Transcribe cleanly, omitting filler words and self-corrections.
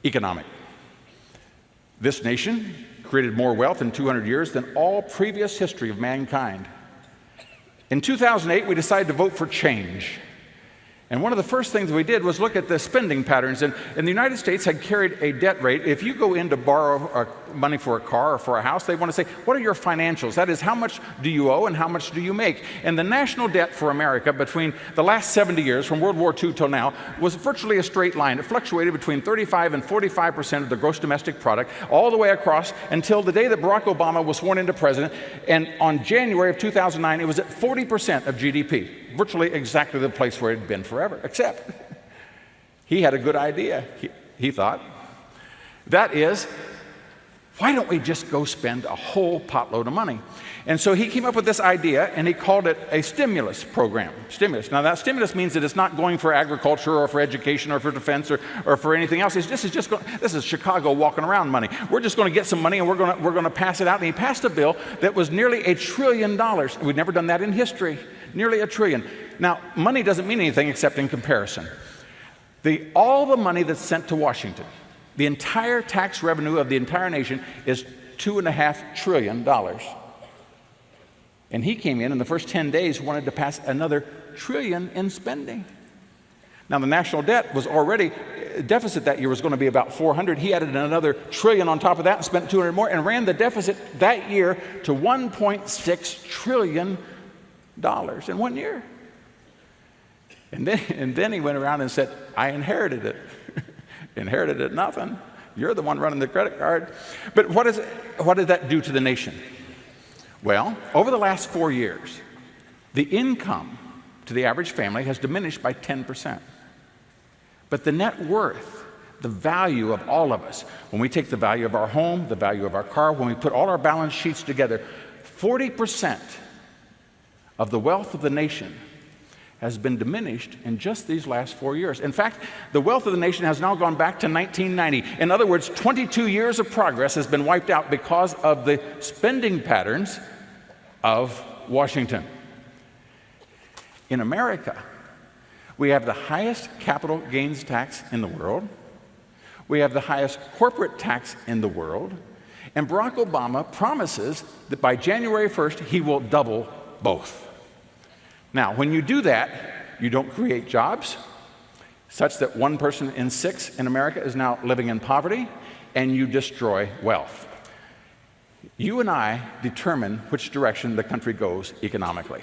economic. This nation created more wealth in 200 years than all previous history of mankind. In 2008, we decided to vote for change. And one of the first things we did was look at the spending patterns. And the United States had carried a debt rate. If you go in to borrow money for a car or for a house, they want to say, what are your financials? That is, how much do you owe and how much do you make? And the national debt for America between the last 70 years, from World War II till now, was virtually a straight line. It fluctuated between 35 and 45% of the gross domestic product, all the way across until the day that Barack Obama was sworn into president. And on January of 2009, it was at 40% of GDP. Virtually exactly the place where it had been forever, except he had a good idea, he thought. That is, why don't we just go spend a whole potload of money? And so he came up with this idea, and he called it a stimulus program. Stimulus. Now, that stimulus means that it's not going for agriculture or for education or for defense or for anything else. This is Chicago walking around money. We're just going to get some money, and we're going to pass it out. And he passed a bill that was nearly $1 trillion. We've never done that in history. Nearly $1 trillion. Now, money doesn't mean anything except in comparison. All the money that's sent to Washington, the entire tax revenue of the entire nation is $2.5 trillion. And he came in the first 10 days, wanted to pass another trillion in spending. Now, the national debt was already, deficit that year was going to be about 400. He added another trillion on top of that and spent 200 more and ran the deficit that year to $1.6 trillion in 1 year. And then he went around and said, I inherited it. Inherited it, nothing. You're the one running the credit card. But what did that do to the nation? Well, over the last 4 years, the income to the average family has diminished by 10%. But the net worth, the value of all of us, when we take the value of our home, the value of our car, when we put all our balance sheets together, 40% of the wealth of the nation has been diminished in just these last 4 years. In fact, the wealth of the nation has now gone back to 1990. In other words, 22 years of progress has been wiped out because of the spending patterns of Washington. In America, we have the highest capital gains tax in the world. We have the highest corporate tax in the world. And Barack Obama promises that by January 1st, he will double both. Now, when you do that, you don't create jobs, such that 1 person in 6 in America is now living in poverty, and you destroy wealth. You and I determine which direction the country goes economically.